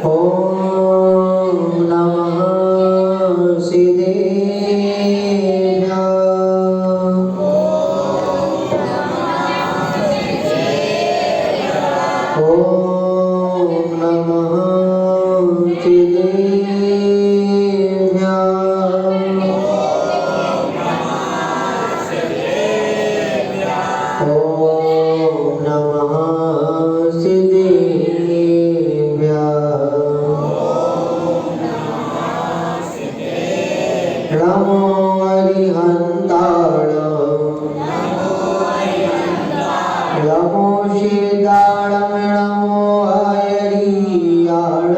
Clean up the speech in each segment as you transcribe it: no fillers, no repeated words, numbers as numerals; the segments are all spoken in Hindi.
ओम नमः सिद्धेभ्यः। ओम नमः सिद्धेभ्यः। ओम नमः सिद्धेभ्यः। नमो अरिहन्ताय नमो सिद्धाय नमो हरियाय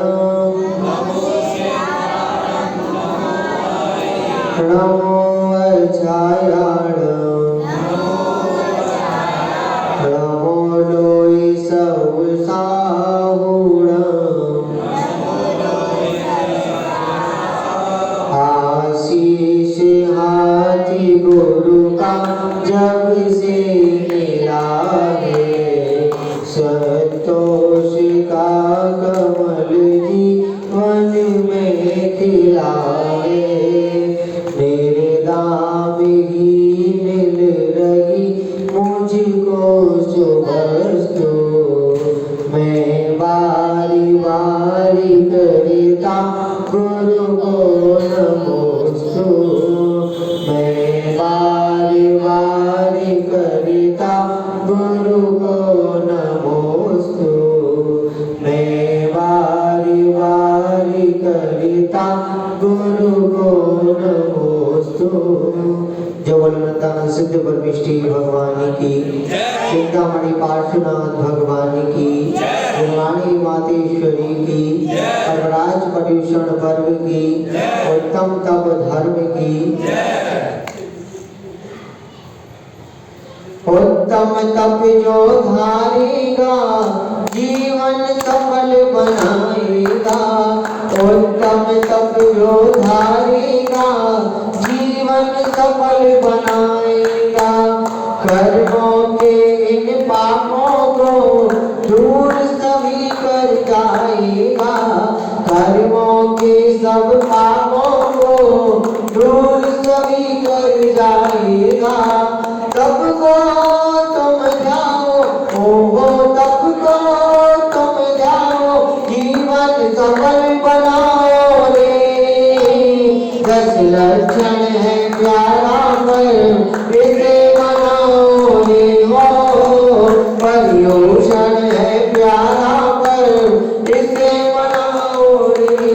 नमो अजायाय नमो लोई सब साहुण आशीष हाथी गुरु का जब से मिला है संतोष का कमल जीवन में खिला है मेरे दाम ही मिल रही मुझको सुबस्तु मैं बारी बारी करता गुरु को नमोस्तु मैं बारी बारी करता गुरु को नमोस्तु मैं बारी बारी करता गुरु को नमोस्तु। जो वल्लभनाथ सिद्ध परमेष्ठी भगवान की, चिंतामणि पार्श्वनाथ भगवान की, निर्वाणी मातेश्वरी की, परराज पर्यूषण पर्व की, उत्तम तप धर्म की, उत्तम तप जो धारेगा जीवन सफल बनाएगा। उत्तम तप जो धारेगा जीवन सफल बनाएगा। कर्मों के इन पापों को दूर सभी कर जाएगा। कर्मों के सब पापों को दूर सभी कर जाएगा। तब को तुम जाओ ओहो तब को तुम जाओ जीवन सफल बनाओ रे। 10 लक्षण है प्यारा पर इसे मनाओ रे हो। पर्यूषण है प्यारा पर इसे मनाओ रे।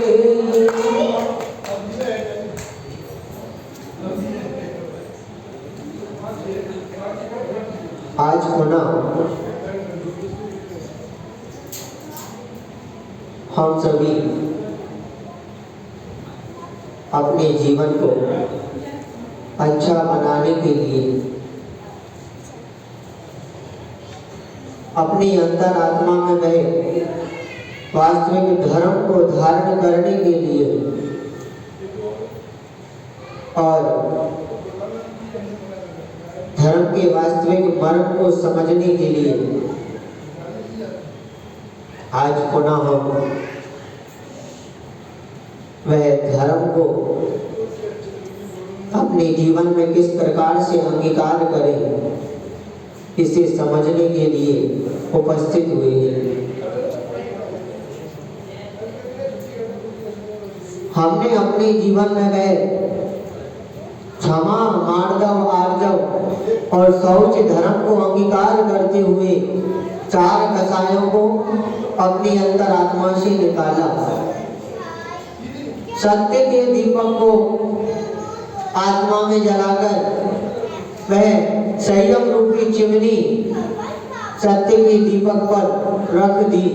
आज पुनः हम सभी अपने जीवन को अच्छा बनाने के लिए अपनी अंतरात्मा में गए वास्तविक धर्म को धारण करने के लिए और धर्म के वास्तविक मर्म को समझने के लिए आज पुनः हम वह धर्म को अपने जीवन में किस प्रकार से अंगीकार करें इसे समझने के लिए उपस्थित हुए हैं। हमने अपने जीवन में गए क्षमा मार्दव आर्जव और शौच धर्म को अंगीकार करते हुए 4 कसायों को अपनी अंतरात्मा से निकाला। सत्य के दीपक को आत्मा में जलाकर वह संयम रूपी चिमनी सत्य के दीपक पर रख दी।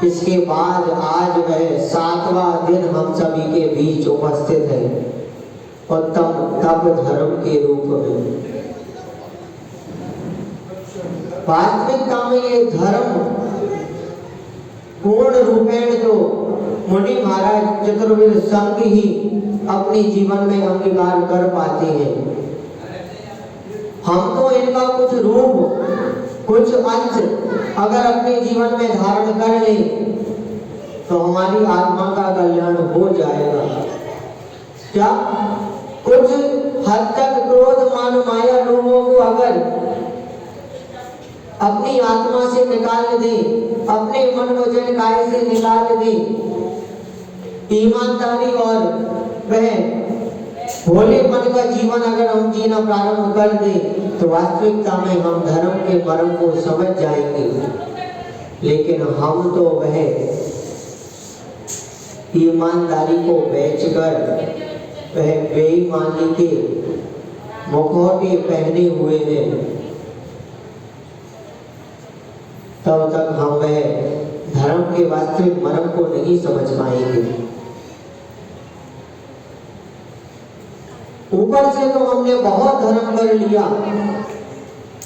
इसके बाद आज वह 7वां दिन हम सभी के बीच उपस्थित है उत्तम तप धर्म के रूप में। वास्तविकता में ये धर्म पूर्ण रूपेण तो मुनि महाराज चतुर्वेद संघ ही अपने जीवन में अंगीकार कर पाते हैं। हम तो इनका कुछ रूप कुछ अंश अगर अपने जीवन में धारण कर ले तो हमारी आत्मा का कल्याण हो जाएगा। क्या कुछ हद तक क्रोध मान माया लोगों को अगर अपनी आत्मा से निकाल दे, अपने मन वचन काय से निकाल दे, ईमानदारी और वह भोलेपन का जीवन अगर हम जीना प्रारंभ कर दे तो वास्तविकता में हम धर्म के मर्म को समझ जाएंगे। लेकिन हम तो वह ईमानदारी को बेचकर वह बेईमानी के मुखौटे पहने हुए हैं, तब तक हम वह धर्म के वास्तविक मर्म को नहीं समझ पाएंगे। ऊपर से तो हमने बहुत धर्म कर लिया,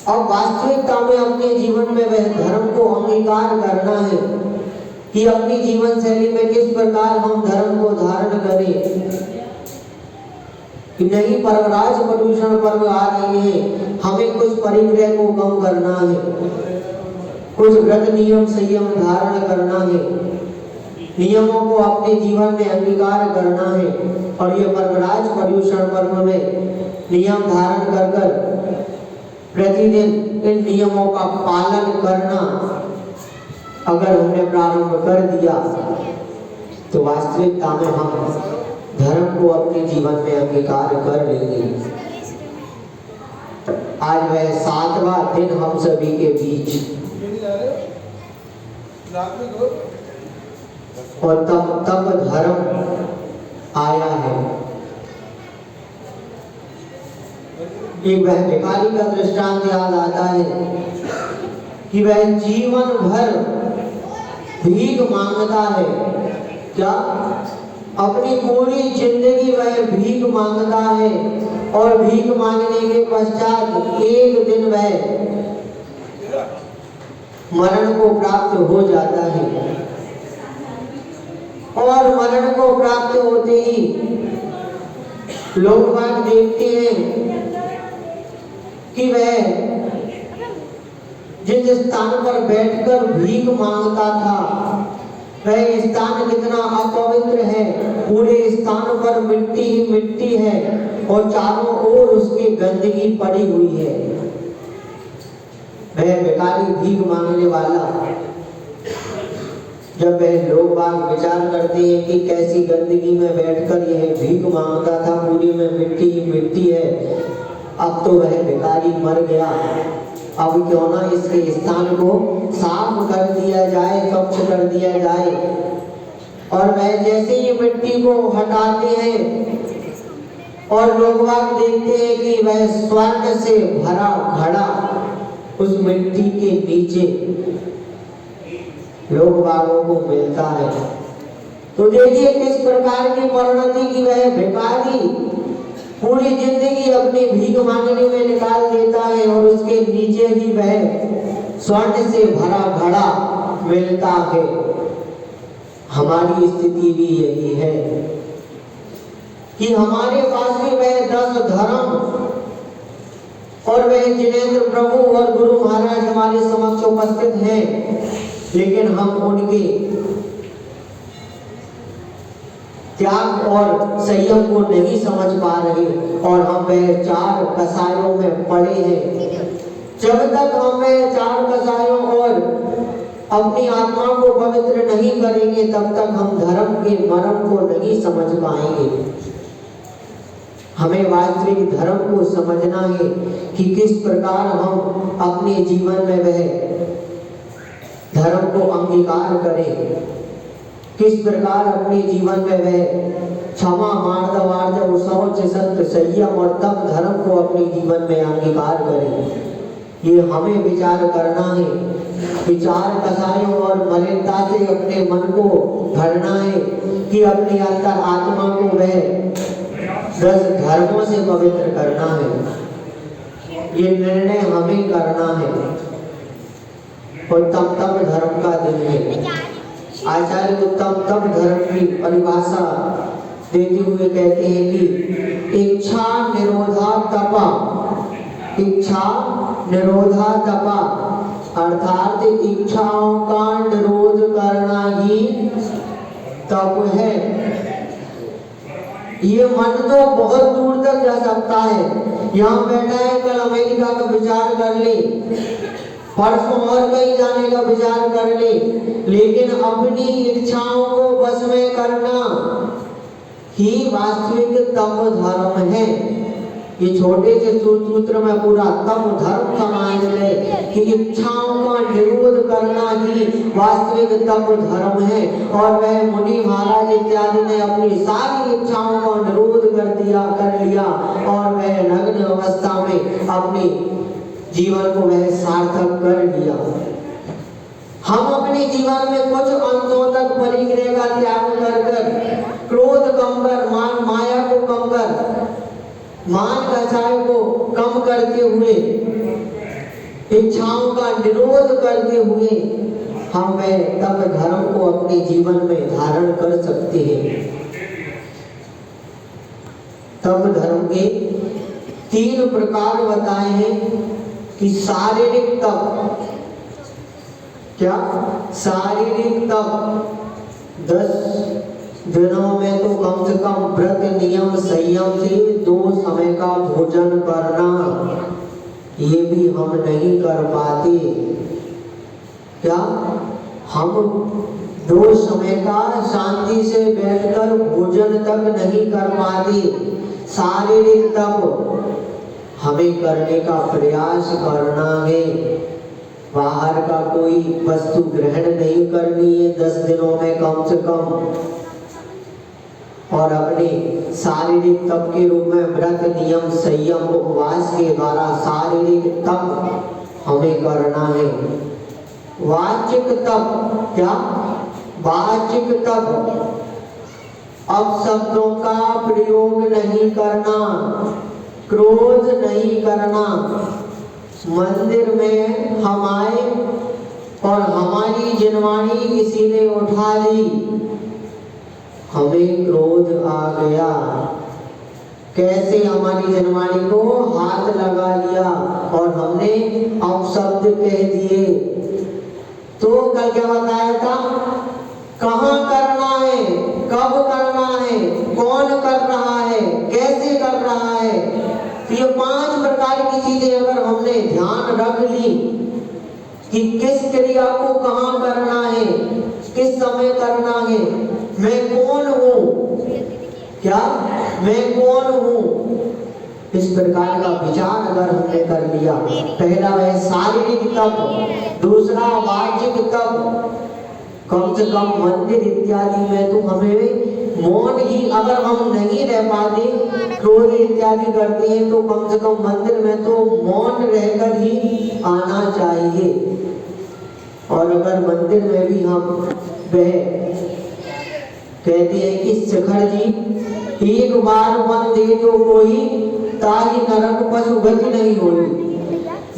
अब वास्तविकता में अपने जीवन में वह धर्म को अंगीकार करना है कि अपनी जीवन शैली में किस प्रकार हम धर्म को धारण करें। कि नहीं, परवराज प्रदूषण पर्व आ रहे हैं, हमें कुछ परिग्रह को कम करना है, कुछ व्रत नियम संयम धारण करना है, नियमों को अपने जीवन में अंगीकार करना है। और ये परवराज पर्युषण पर्व में नियम धारण कर कर प्रतिदिन इन नियमों का पालन करना अगर हमने प्रारंभ कर दिया तो वास्तविकता में हम धर्म को अपने जीवन में अंगीकार कर लेंगे। आज वह 7वां दिन हम सभी के बीच, और तब धर्म आया है। एक वह भिखारी का दृष्टांत याद आता है कि वह जीवन भर भीख मांगता है। क्या अपनी पूरी जिंदगी वह भीख मांगता है और भीख मांगने के पश्चात एक दिन वह मरण को प्राप्त हो जाता है। और मरण को प्राप्त होते ही लोग बाग देखते हैं कि वह जिस स्थान पर बैठकर भीख मांगता था वह स्थान कितना अपवित्र है, पूरे स्थान पर मिट्टी ही मिट्टी है और चारों ओर उसकी गंदगी पड़ी हुई है। वह भिखारी भीख मांगने वाला जब वह लोग बाग विचार करते हैं कि कैसी गंदगी में बैठकर यह भीख मांगता था, पूरी में मिट्टी ही मिट्टी है, अब तो वह भिखारी मर गया, अब क्यों ना इसके स्थान को साफ कर दिया जाए, स्वच्छ कर दिया जाए। और वह जैसे ही मिट्टी को हटाते हैं और लोग बाग देखते हैं कि वह स्वर्ण से भरा घड़ा उस मिट्टी के नीचे लोग बागों को मिलता है। तो देखिए किस प्रकार की परिणति की वह भिखारी पूरी जिंदगी अपनी भीख मांगने में निकाल देता है और उसके नीचे ही वह स्वर्ण से भरा घड़ा मिलता है। हमारी स्थिति भी यही है कि हमारे पास भी वह 10 धर्म और वह जिनेंद्र प्रभु और गुरु महाराज हमारे समक्ष उपस्थित हैं, लेकिन हम उनके त्याग और संयम को नहीं समझ पा रहे और हम वह 4 कसायों में पड़े हैं। जब तक हम वह 4 कसायों और अपनी आत्मा को पवित्र नहीं करेंगे तब तक हम धर्म के मर्म को नहीं समझ पाएंगे। हमें वास्तविक धर्म को समझना है कि किस प्रकार हम अपने जीवन में वह धर्म को अंगीकार करें, किस प्रकार अपने जीवन में वह क्षमा मार्दव आर्जव शौच सत्य संयम और तप धर्म को अपने जीवन में अंगीकार करें। ये हमें विचार करना है। विचार कसायों और मलिनता से अपने मन को भरना है कि अपनी अंतर आत्मा को वह 10 धर्मों से पवित्र करना है। ये निर्णय हमें करना है। और तप धर्म का दिन है। आचार्य को तप धर्म की परिभाषा देते हुए कहते हैं कि इच्छा निरोधा तपा, इच्छा निरोधा तपा अर्थात इच्छाओं का निरोध करना ही तप है। ये मन तो बहुत दूर तक जा सकता है, यहाँ बैठा है, कल अमेरिका का विचार कर ले, परसों और कहीं जाने का विचार कर ले, लेकिन अपनी इच्छाओं को बस में करना ही वास्तविक तप धर्म है। ये छोटे से सूत्र में पूरा तप धर्म समझ ले कि इच्छाओं का निरोध करना ही वास्तविक तप धर्म है। और वह मुनि महाराज इत्यादि ने अपनी सारी इच्छाओं का निरोध कर लिया और वह नग्न अवस्था में अपने जीवन को वह सार्थक कर लिया। हम अपने जीवन में कुछ अंशों तक परिग्रह का त्याग कर क्रोध कम कर, मान माया को कम कर, मान कषाय को कम करते हुए, इच्छाओं का निरोध करते हुए हम वह तप धर्म को अपने जीवन में धारण कर सकते हैं। तप धर्म के 3 प्रकार बताए हैं कि शारीरिक तप, क्या शारीरिक तप 10 दिनों में तो कम से कम व्रत नियम संयम से 2 समय का भोजन करना, ये भी हम नहीं कर पाते। क्या हम 2 समय का शांति से बैठकर भोजन तक नहीं कर पाते। शारीरिक तप हमें करने का प्रयास करना है। बाहर का कोई वस्तु ग्रहण नहीं करनी है 10 दिनों में कम से कम, और अपने शारीरिक तप के रूप में व्रत नियम संयम उपवास के द्वारा शारीरिक तप हमें करना है। वाचिक तप, क्या वाचिक तप, अपशब्दों का प्रयोग नहीं करना, क्रोध नहीं करना। मंदिर में हम आए और हमारी जिनवाणी किसी ने उठा ली, हमें क्रोध आ गया, कैसे हमारी जनवाणी को हाथ लगा लिया और हमने अपशब्द कह दिए। तो कल क्या बताया था, कहाँ करना है, कब करना है, कौन कर रहा है, कैसे कर रहा है। तो ये 5 प्रकार की चीजें अगर हमने ध्यान रख ली कि किस क्रिया को कहाँ करना है, किस समय करना है, मैं कौन हूँ, क्या मैं कौन हूँ, इस प्रकार का विचार अगर हमने कर लिया। पहला है शारीरिक तप, दूसरा वाचिक तप, कम से कम मंदिर इत्यादि में तो हमें मौन ही अगर हम नहीं रह पाते, क्रोध इत्यादि करते हैं, तो कम से कम मंदिर में तो मौन रहकर ही आना चाहिए। और अगर मंदिर में भी हम वह कहते हैं कि शिखर जी एक बार मन दे तो कोई ताही नरक पशु गति नहीं होगी,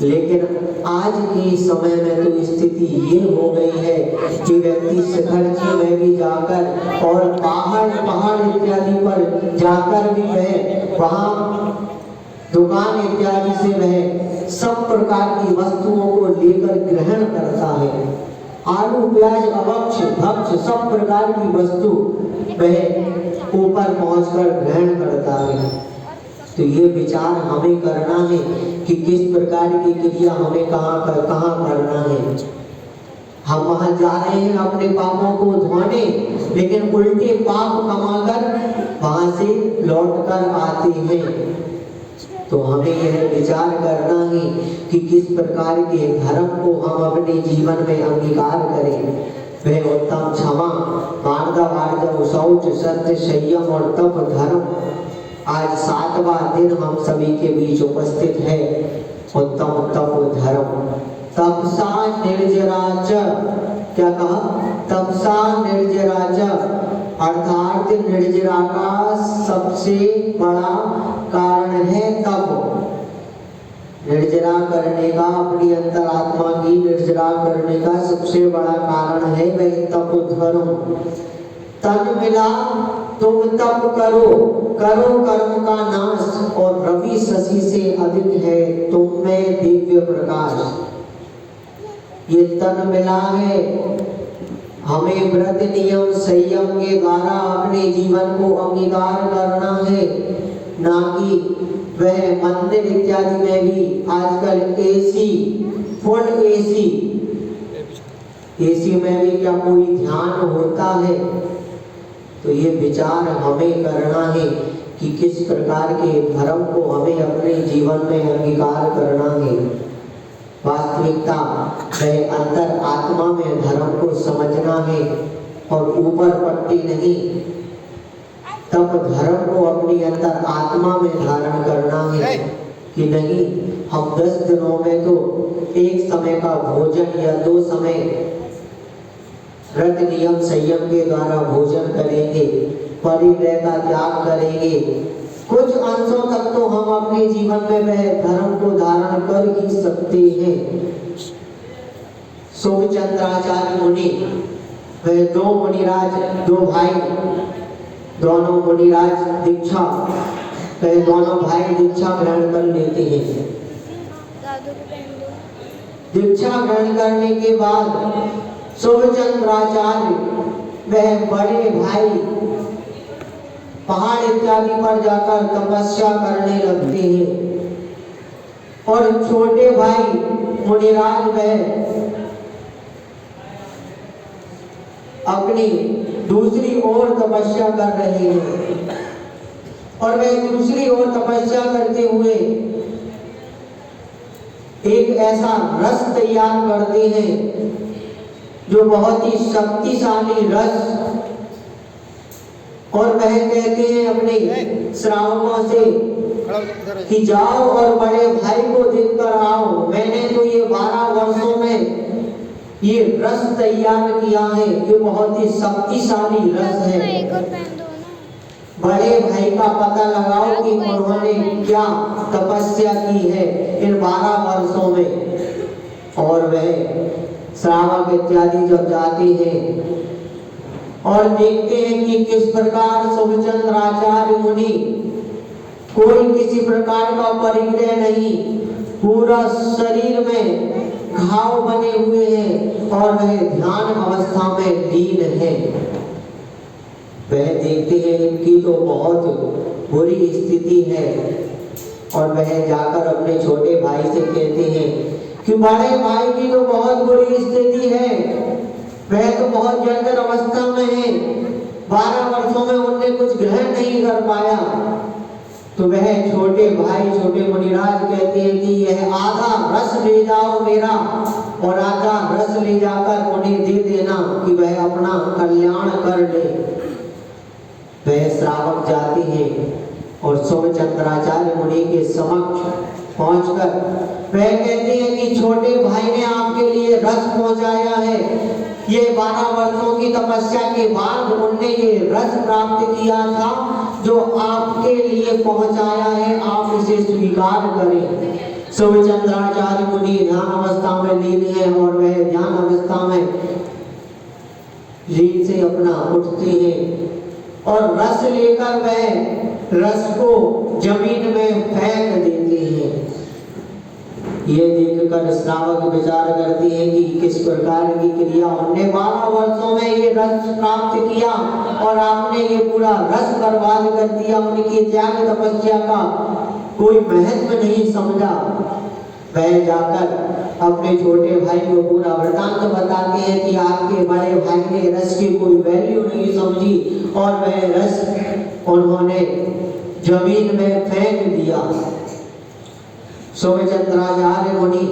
लेकिन आज के समय में तो स्थिति ये हो गई है कि व्यक्ति शिखर जी में भी जाकर और पहाड़ इत्यादि पर जाकर भी वह वहाँ दुकान इत्यादि से वह सब प्रकार की वस्तुओं को लेकर ग्रहण करता है। आलू प्याज अभक्ष भक्ष सब प्रकार की वस्तु वह ऊपर पहुंचकर ग्रहण करता है। तो ये विचार हमें करना है कि किस प्रकार की क्रिया हमें कहाँ करना है। हम वहां जा रहे हैं अपने पापों को धोने, लेकिन उल्टे पाप कमाकर वहां से लौटकर आते हैं। तो हमें यह विचार करना है कि किस प्रकार के धर्म को हम अपने जीवन में अंगीकार करें। वह उत्तम क्षमा, मार्दव, शौच, सत्य, संयम और तप धर्म आज 7वां दिन हम सभी के बीच उपस्थित है। उत्तम तप धर्म, तपसा निर्जराच, क्या कहा, तपसा निर्जराच, अर्थात निर्जरा का सबसे बड़ा कारण है तप। निर्जरा करने का, अपनी अंतरात्मा की निर्जरा करने का सबसे बड़ा कारण है वह तप धर्म। तन मिला तुम तप करो, करो कर्म का नाश, और रवि शशि से अधिक है तुम में दिव्य प्रकाश। ये तन मिला है, हमें व्रत नियम संयम के द्वारा अपने जीवन को अंगीकार करना है, ना कि वह मंदिर इत्यादि में भी आजकल एसी, फुल एसी में भी क्या कोई ध्यान होता है? तो ये विचार हमें करना है कि किस प्रकार के धर्म को हमें अपने जीवन में अंगीकार करना है। वास्तविकता वह अंतर आत्मा में धर्म को समझना है और ऊपर पट्टी नहीं। तब धर्म को अपनी अंतर आत्मा में धारण करना है कि नहीं, हम 10 दिनों में तो एक समय का भोजन या 2 समय व्रत नियम संयम के द्वारा भोजन करेंगे, परिग्रह का त्याग करेंगे। कुछ अंशों तक तो हम अपने जीवन में वह धर्म को धारण कर ही सकते हैं। शुभचंद्राचार्य मुनि, वह 2 मुनिराज, 2 भाई, दोनों मुनिराज दीक्षा, वह दोनों भाई दीक्षा ग्रहण कर लेते हैं। दीक्षा ग्रहण करने के बाद शुभचंद्राचार्य वह बड़े भाई पहाड़ इत्यादि पर जाकर तपस्या करने लगते हैं और छोटे भाई मुनिराज वह अपनी दूसरी ओर तपस्या कर रहे हैं। और वह दूसरी ओर तपस्या करते हुए एक ऐसा रस तैयार करते हैं जो बहुत ही शक्तिशाली रस, और वह कहते हैं अपने श्रावकों से कि जाओ और बड़े भाई को देखकर आओ, मैंने तो ये 12 वर्षों में ये रस तैयार किया है, ये बहुत ही शक्तिशाली रस है। बड़े भाई का पता लगाओ कि उन्होंने क्या तपस्या की है इन 12 वर्षों में। और वह श्रावक इत्यादि जब जाते हैं और देखते हैं कि किस प्रकार शुभचंद्राचार्य मुनि, कोई किसी प्रकार का परिग्रह नहीं, पूरा शरीर में घाव बने हुए हैं और वह ध्यान अवस्था में लीन है। वह देखते हैं इनकी तो बहुत बुरी स्थिति है और वह जाकर अपने छोटे भाई से कहते हैं कि बड़े भाई की तो बहुत बुरी स्थिति है, वह तो बहुत जर्जर अवस्था में है, 12 वर्षों में उन्होंने कुछ ग्रहण नहीं कर पाया। तो वह छोटे भाई, छोटे मुनिराज कहते हैं कि यह आधा रस ले जाओ मेरा और आधा रस ले जाकर उन्हें दे देना कि वह अपना कल्याण कर ले। वह श्रावक जाते हैं और शुभचंद्राचार्य मुनि के समक्ष पहुंचकर वह कहते हैं कि छोटे भाई ने आपके लिए रस पहुंचाया है, ये 12 वर्षों की तपस्या के बाद उन्होंने ये रस प्राप्त किया था जो आपके लिए पहुंचाया है, आप इसे स्वीकार करें। शुभचंद्राचार्य मुनि ध्यान अवस्था में लीन है और वह ध्यान अवस्था में लीन से अपना उठते हैं और रस लेकर वह रस को जमीन में फेंक देते हैं। ये देखकर श्रावक विचार करते हैं कि किस प्रकार की क्रिया, उन्होंने 12 वर्षों में ये रस प्राप्त किया और आपने ये पूरा रस बर्बाद कर दिया, उनकी त्याग तपस्या का कोई महत्व नहीं समझा। वह जाकर अपने छोटे भाई को पूरा वृतांत बताते हैं कि आपके बड़े भाई ने रस की कोई वैल्यू नहीं समझी और वह रस उन्होंने जमीन में फेंक दिया। शुभचंद्राचार्य मुनि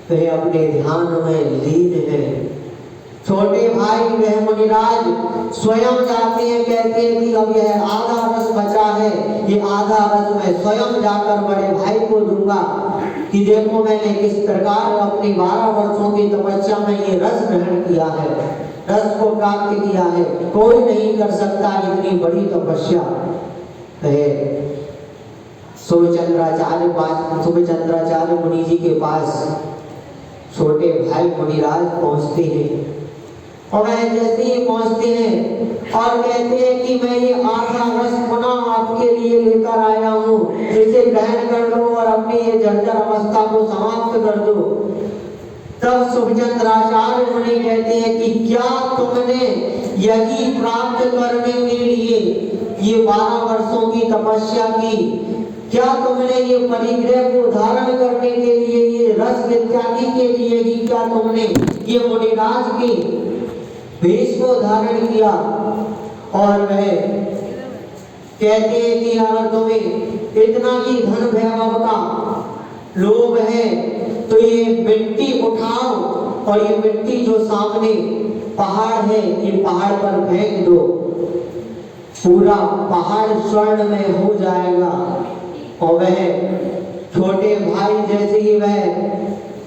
वह अपने ध्यान में लीन है। छोटे भाई वह मुनिराज स्वयं जाते हैं, कहते हैं कि अब यह आधा रस बचा है, ये आधा रस मैं स्वयं जाकर बड़े भाई को दूंगा कि देखो मैंने किस प्रकार अपनी 12 वर्षों की तपस्या में ये रस ग्रहण किया है, रस को प्राप्त किया है, कोई नहीं कर सकता इतनी बड़ी तपस्या है। शुभचंद्राचार्य मुनि जी के पास छोटे भाई मुनिराज पहुंचते हैं और वह जैसे ही पहुंचते हैं और कहते हैं कि मैं ये आधा रस पुनः आपके लिए लेकर आया हूँ, इसे ग्रहण कर लो और अपनी ये जर्जर अवस्था को समाप्त कर दो। तब शुभचंद्राचार्य मुनि कहते हैं कि क्या तुमने यही प्राप्त करने के लिए ये 12 वर्षों की तपस्या की, क्या तुमने ये परिग्रह को धारण करने के लिए, ये रस इत्यादि के लिए ही क्या तुमने ये मुनिराज के वेश को धारण किया? और वह कहते हैं कि अगर तुम्हें इतना ही धन वैभव का लोभ है तो ये मिट्टी उठाओ और ये मिट्टी जो सामने पहाड़ है ये पहाड़ पर फेंक दो, पूरा पहाड़ स्वर्ण में हो जाएगा। और वह छोटे भाई जैसे ही वह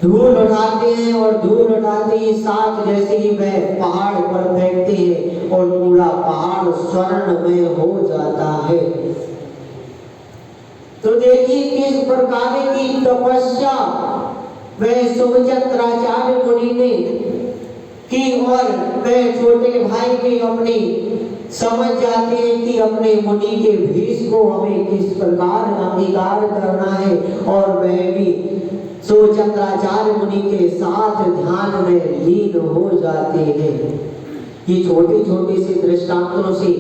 धूल उठाते हैं और धूल उठाते ही साथ जैसे ही वह पहाड़ पर फेंकते हैं और पूरा पहाड़ स्वर्ण में हो जाता है। तो देखिए किस प्रकार की तपस्या वह शुभचंद्राचार्य मुनि ने की, और वह छोटे भाई भी अपनी समझ जाते हैं कि अपने मुनि के भेष को हमें किस प्रकार अंगीकार करना है, और वह भी शुभचंद्राचार्य मुनि के साथ ध्यान में लीन हो जाते हैं। ये छोटे छोटे से दृष्टांतों से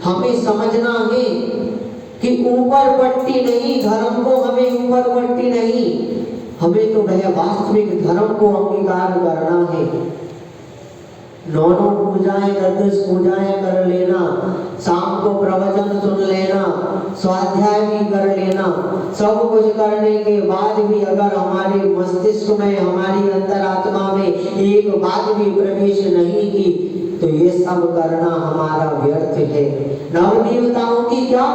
हमें समझना है कि ऊपर पट्टी नहीं, धर्म को हमें ऊपर पट्टी नहीं, हमें तो वह वास्तविक धर्म को अंगीकार करना है। 9 पूजाएं 10 पूजाएं कर लेना, शाम को प्रवचन सुन लेना, स्वाध्याय भी कर लेना, सब कुछ करने के बाद भी अगर हमारे मस्तिष्क में, हमारी अंतरात्मा में एक बात भी प्रवेश नहीं की तो ये सब करना हमारा व्यर्थ है। नवदेवताओं की क्या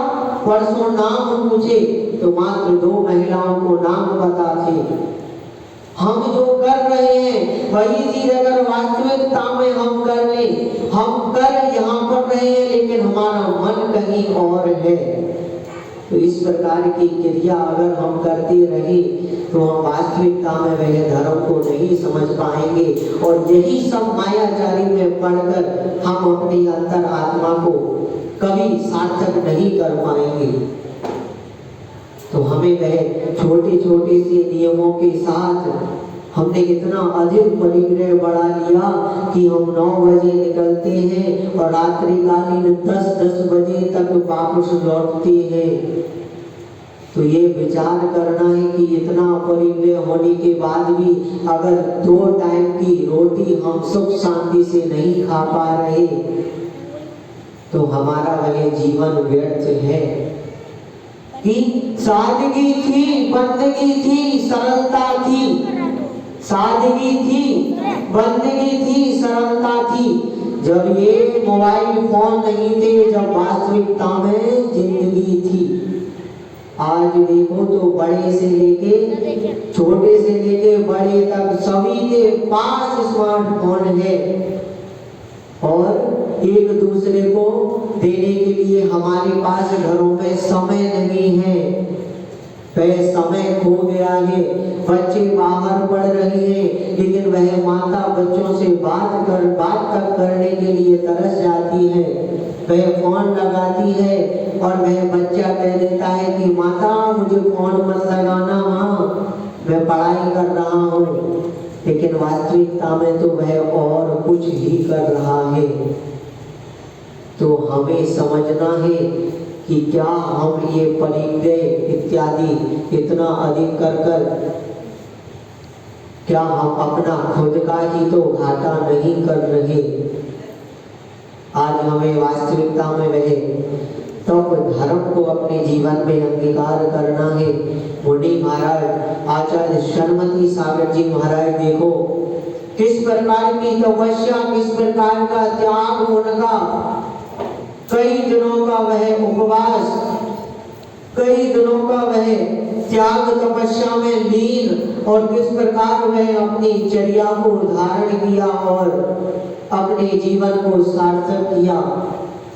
परसों नाम पूछे तो मात्र 2 महिलाओं को नाम पता थे। हम जो कर रहे हैं वही चीज अगर वास्तविकता में हम कर लें, हम कर यहाँ पर रहे हैं लेकिन हमारा मन कहीं और है, तो इस प्रकार की क्रिया अगर हम करते रहे तो हम वास्तविकता में वह धर्म को नहीं समझ पाएंगे, और यही सब मायाचारी में पढ़कर हम अपनी अंतर आत्मा को कभी सार्थक नहीं कर पाएंगे। तो हमें वह छोटे छोटे से नियमों के साथ हमने इतना अधिक परिग्रह बढ़ा लिया कि हम 9 बजे निकलते हैं और रात्रिकालीन 10-10 बजे तक वापस लौटते हैं। तो ये विचार करना है कि इतना परिग्रह होने के बाद भी अगर 2 टाइम की रोटी हम सुख शांति से नहीं खा पा रहे तो हमारा वह जीवन व्यर्थ है। कि सादगी थी, बंदगी थी, सरलता थी, सादगी थी, बंदगी थी, सरलता थी। जब ये मोबाइल फोन नहीं थे, जब वास्तविकता में जिंदगी थी। आज देखो तो बड़े से लेके छोटे से लेके बड़े तक सभी के पास स्मार्टफोन है, और एक दूसरे को देने के लिए हमारे पास घरों में समय नहीं है, वह समय खो गया है। बच्चे बाहर पढ़ रहे हैं लेकिन वह माता बच्चों से बात तक करने के लिए तरस जाती है, वह फोन लगाती है और वह बच्चा कह देता है कि माता मुझे फोन मत लगाना, माँ मैं पढ़ाई कर रहा हूँ, लेकिन वास्तविकता में तो वह और कुछ ही कर रहा है। तो हमें समझना है कि क्या हम ये परिग्रह इत्यादि इतना अधिक कर क्या हम अपना खुद का ही तो घाटा नहीं कर रहे। आज हमें वास्तविकता में वह तब धर्म को अपने जीवन में अंगीकार करना है। मुनि महाराज आचार्य शर्मती सागर जी महाराज देखो किस प्रकार की तपस्या, किस प्रकार का त्याग उनका, कई दिनों का वह उपवास, कई दिनों का वह त्याग तपस्या में लीन, और किस प्रकार वह अपनी चर्या को धारण किया और अपने जीवन को सार्थक किया।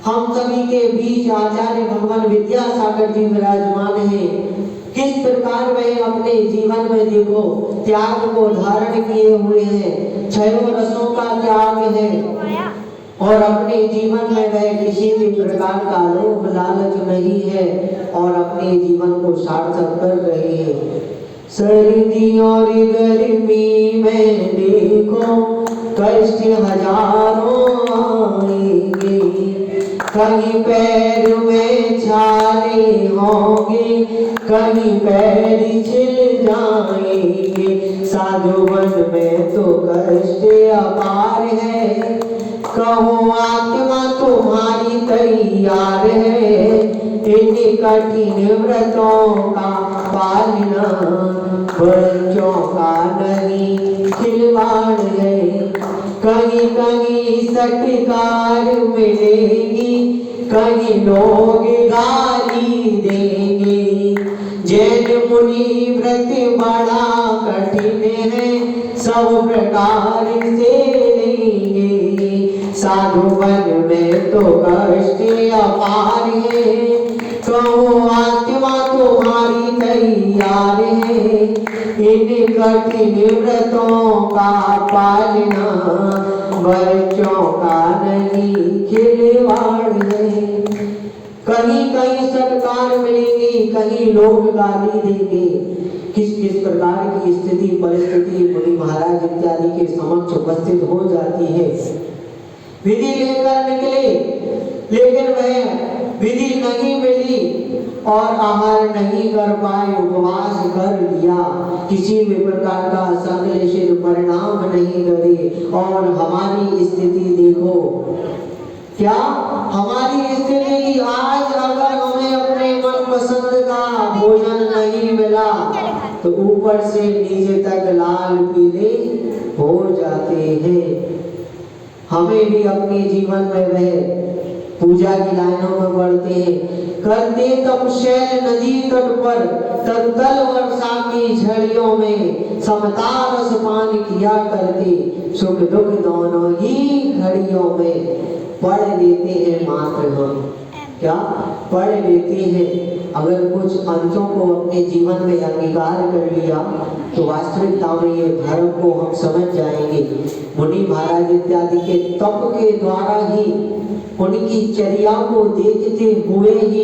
हम सभी के बीच आचार्य भगवान विद्यासागर जी विराजमान हैं। किस प्रकार वह अपने जीवन में देखो त्याग को धारण किए हुए हैं, 6 रसों का त्याग है, और अपने जीवन में वह किसी भी प्रकार का लोभ लालच नहीं है, और अपने जीवन को सार्थक कर रहे हैं। सर्दी और गर्मी में देखो कष्ट हजारों आएंगे, कहीं पैर में छाले होंगे, कहीं पैर छिल जाएंगे। साधुवन में तो कष्ट अपार है, कहो आत्मा तुम्हारी तैयार है, इन कठिन व्रतों का पालना बच्चों का नहीं खिलवाड़ है। कहीं कहीं सटकार मिलेगी, कहीं लोग गाली देंगे। जैन मुनि व्रत बड़ा कठिन है, सब प्रकार से लेंगे। साधुवन में तो कष्ट अपार है, कहो आत्मा तुम्हारी तैयार है, इन कठिन व्रतों का पालना बच्चों का नहीं खिलवाड़ है। कहीं कहीं सत्कार मिलेंगी, कहीं लोग गाली देंगे। किस किस प्रकार की स्थिति परिस्थिति मुनि महाराज इत्यादि के समक्ष उपस्थित हो जाती है। विधि लेकर निकले, लेकिन वह विधि नहीं मिली और आहार नहीं कर पाए, उपवास कर लिया, किसी भी प्रकार का संश्लेषित परिणाम नहीं करे। और हमारी स्थिति देखो, क्या हमारी स्थिति की आज अगर हमें अपने मन पसंद का भोजन नहीं मिला तो ऊपर से नीचे तक लाल पीले हो जाते हैं। हमें भी अपने जीवन में वह पूजा की लाइनों में बढ़ते हैं, करते तपशैल नदी तट पर तत्तल वर्षा की झड़ियों में समता रस पान किया करते, सुख दुख दोनों ही घड़ियों में पढ़ लेते हैं मात्र हम। क्या पढ़ लेते हैं? अगर कुछ अंशों को अपने जीवन में अंगीकार कर लिया तो वास्तविकता में ये धर्म को हम समझ जाएंगे। मुनि महाराज इत्यादि के तप के द्वारा ही, उनकी चर्या को देखते हुए ही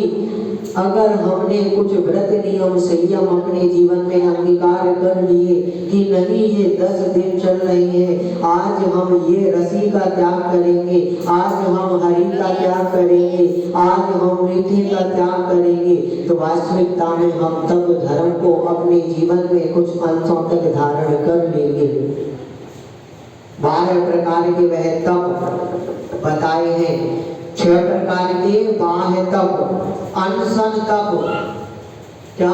अगर हमने कुछ व्रत नियम संयम अपने जीवन में अंगीकार कर लिए कि नहीं ये 10 दिन चल रही है, आज हम ये रसी का त्याग करेंगे, आज हम हरि का त्याग करेंगे, आज हम मीठे का त्याग करेंगे, तो वास्तविकता में हम तब धर्म को अपने जीवन में कुछ अंशों तक धारण कर लेंगे। 12 प्रकार के वह तप बताए हैं। 6 प्रकार के बाह्य तप, अनशन तप, क्या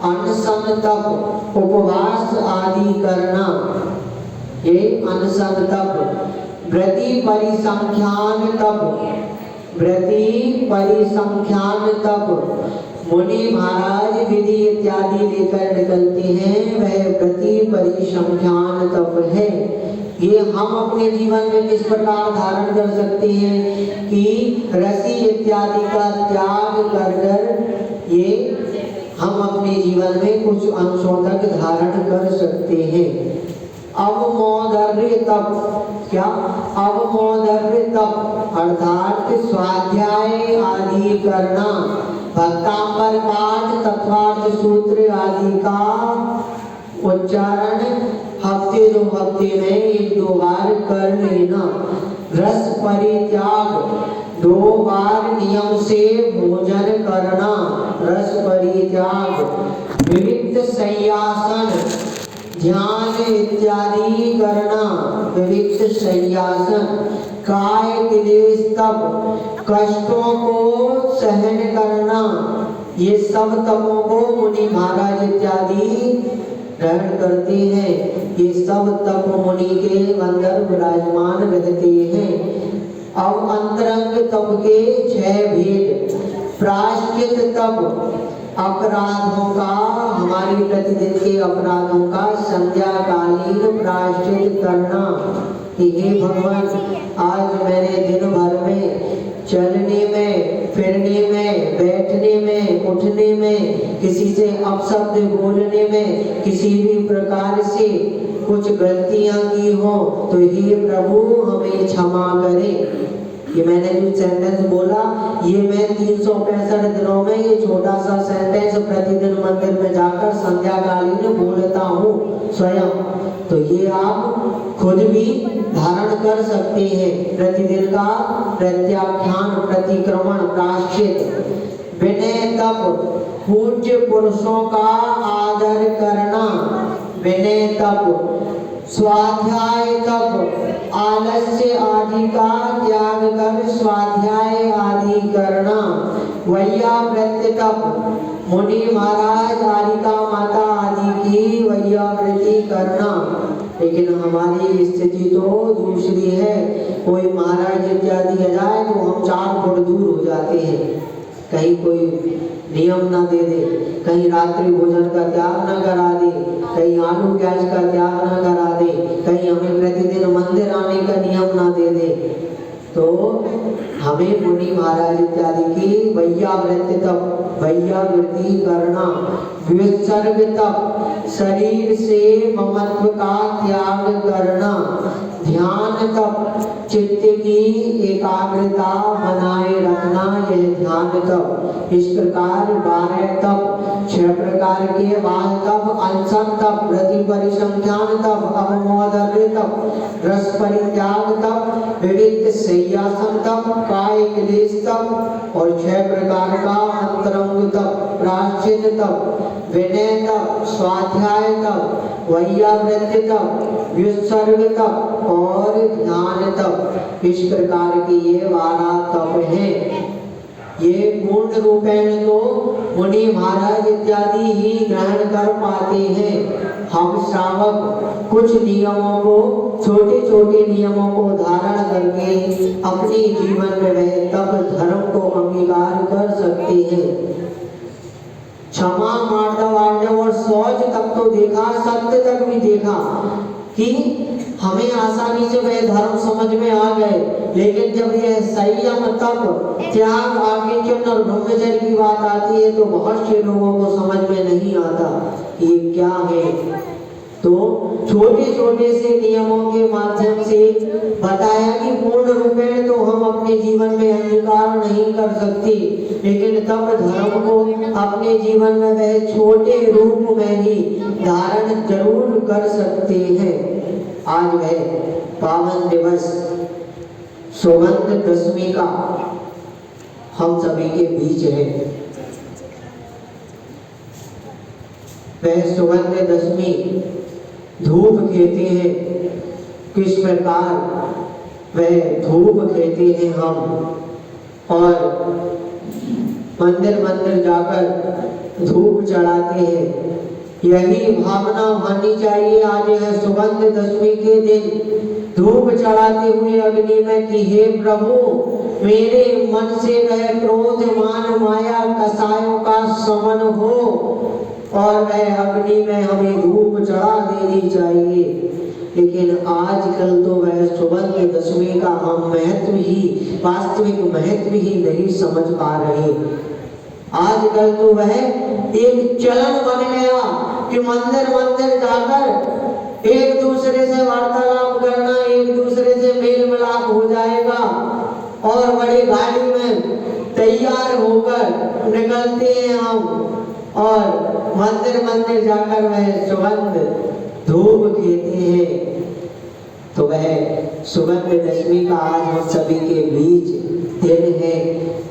अनशन तप, उपवास आदि करना, ये अनशन तप। व्रति परिसंख्यान तप, व्रति परिसंख्यान तप, मुनि महाराज विधि इत्यादि लेकर निकलते हैं, वह व्रति परिसंख्यान तप है। ये हम अपने जीवन में किस प्रकार धारण कर सकते हैं कि रसी इत्यादि का त्याग कर कर ये हम अपने जीवन में कुछ अंशों तक धारण कर सकते हैं। अवमोदर्य तप, क्या अवमोदर्य तप अर्थात स्वाध्याय आदि करना, भक्तांबर पाठ तत्वार्थ सूत्र आदि का उच्चारण हफ्ते 2 हफ्ते में 1-2 बार कर लेना। रस परित्याग, 2 बार नियम से भोजन करना, रस परित्याग। विविक्त शय्यासन, ध्यान इत्यादि करना, विविक्त शय्यासन। काय क्लेश तप, कष्टों को सहन करना, ये सब तपों को मुनि महाराज इत्यादि ग्रहण करते हैं। ये सब तप मुनि के अंदर विराजमान रहते हैं। अब अंतरंग तप के 6 भेद। प्रायश्चित तप, अपराधों का, हमारे प्रतिदिन के अपराधों का संध्याकालीन प्रायश्चित करना कि हे भगवान, आज मैंने दिन भर में चलने में, फिरने में, बैठने में, उठने में, किसी से अपशब्द बोलने में, किसी भी प्रकार से कुछ गलतियां की हो तो हे प्रभु हमें क्षमा करें। ये मैंने जो सेंटेंस बोला, ये मैं 365 दिनों में ये छोटा सा सेंटेंस प्रतिदिन मंदिर में जाकर संध्याकालीन बोलता हूँ स्वयं। तो ये आप खुद भी धारण कर सकते हैं। प्रतिदिन का प्रत्याख्यान, प्रतिक्रमण, प्रायश्चित। विनय तप, पूज्य पुरुषों का आदर करना। विनय तप, स्वाध्याय तप, आलस्य आदि का त्याग कर स्वाध्याय आदि करना। वैयावृत्ति तप, मुनि महाराज आरिका माता आदि की वैयावृत्ति करना। लेकिन हमारी स्थिति तो दूसरी है। कोई महाराज इत्यादि आ जाए तो हम 4 फुट दूर हो जाते हैं। कहीं कोई नियम ना दे दे, कहीं रात्रि भोजन का त्याग ना करा दे, कहीं आलू प्याज का त्याग ना करा दे, कहीं हमें प्रतिदिन मंदिर आने का नियम ना दे दे, तो हमें मुनि महाराज इत्यादि की वैयावृत्ति तप, वैयावृत्ति करना। विसर्ग तप, शरीर से ममत्व का त्याग करना। ध्यान तप, चित्त की एकाग्रता बनाए रखना, यह ध्यान तप। इस प्रकार 12 तप, 6 प्रकार के वाह तप, अनशन तप, प्रति परिसंख्यान तप, अपमोदर्य तप, रस परित्याग तप, विविध शय्यासन तप, काय क्लेश तप और 6 प्रकार का अंतरंग तप, प्रायश्चित तप, विनय तप, स्वाध्याय तप, वैयावृत्ति तप, विसर्ग तप और ध्यान तप। इस प्रकार की ये 12 तप हैं। ये पूर्ण रूपेण तो मुनि महाराज इत्यादि ही ग्रहण कर पाते हैं। हम श्रावक कुछ नियमों को, छोटे छोटे नियमों को धारण करके अपने जीवन में वह तप धर्म को अंगीकार कर सकते हैं। क्षमा, मार्दव, आर्जव और शौच तक तो देखा, सत्य तक भी देखा कि हमें आसानी से वह धर्म समझ में आ गए। लेकिन जब यह संयम, तप, त्याग, आज्ञा और ब्रह्मचर्य की बात आती है तो बहुत से लोगों को समझ में नहीं आता ये क्या है। तो छोटे छोटे से नियमों के माध्यम से बताया कि पूर्ण रूपेण तो हम अपने जीवन में अंगीकार नहीं कर सकते, लेकिन तप धर्म को अपने जीवन में वह छोटे रूप में ही धारण जरूर कर सकते हैं। आज वह पावन दिवस सुगंध दशमी का हम सभी के बीच है। वह सुगंध दशमी धूप खेते हैं। किस प्रकार वह धूप खेते हैं हम, और मंदिर मंदिर जाकर धूप चढ़ाते हैं। यही भावना होनी चाहिए। आज है सुगंध दशमी के दिन धूप चढ़ाते हुए अग्नि में कि हे प्रभु, मेरे मन से वह क्रोध, मान, माया, कसायों का शमन हो और वह अग्नि में हमें धूप चढ़ा देनी चाहिए। लेकिन आजकल तो वह सुगंध दशमी का हम महत्व ही, वास्तविक महत्व ही नहीं समझ पा रहे। आजकल तो वह एक चलन बन गया कि मंदिर मंदिर जाकर एक दूसरे से वार्तालाप करना, एक दूसरे से मेल मिलाप हो जाएगा और बड़ी गाड़ी में तैयार होकर निकलते हैं हम और मंदिर मंदिर जाकर वह सुगंध धूप खेते हैं। तो वह सुगंध दशमी का आज हम सभी के बीच दिन है।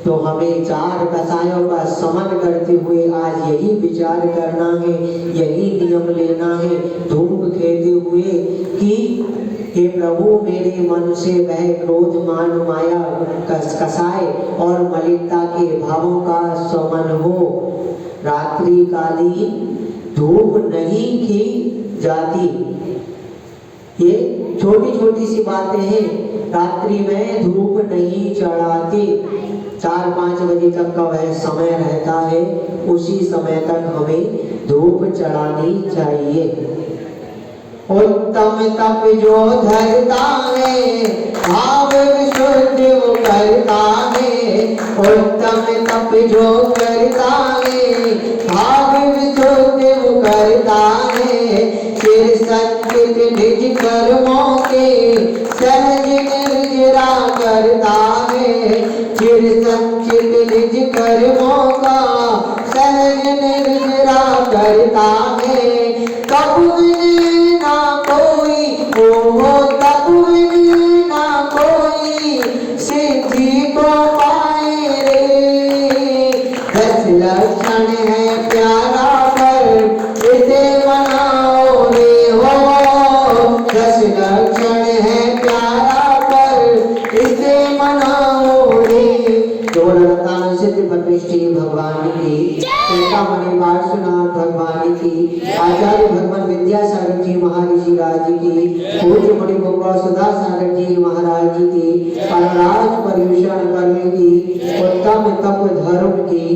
तो हमें 4 कसायों का समन करते हुए आज यही विचार करना है, यही नियम लेना है धूप खेते हुए कि हे प्रभु, मेरे मन से वह क्रोध, मान, माया, कसाय और मलिनता के भावों का शमन हो। रात्रि कालीन धूप नहीं की जाती। ये छोटी छोटी सी बातें हैं। रात्रि में धूप नहीं चढ़ाते। 4-5 बजे तक का वह समय रहता है, उसी समय तक हमें धूप चढ़ानी चाहिए। उत्तम तप जो धरता है, भाव विशुद्ध वो करता है। उत्तम तप जो करता है, भाव विशुद्ध वो करता है। चिर संचित निज कर्मों के सहज निर्जरा करता है। चिर संचित निज कर्मों का सहज निर्जरा करता है। तब विने ना कोई हो तब विने ना कोई सिद्धि को पाए रे। 10 लक्षण है प्यारा पर इसे मनाओ रे हो। 10 लक्षण है प्यारा पर इसे मनाओ रे। जोड़ता सिद्ध प्रतिष्ठी भगवान की, चिंतामणि पार्श्वनाथ भगवान की, आचार्य भगवान विद्यासागर जी महाराज राज की, पूज्य मणि गोपाल सुधा सागर जी महाराज की, राज पर्यूषण करने की, उत्तम तप धर्म की।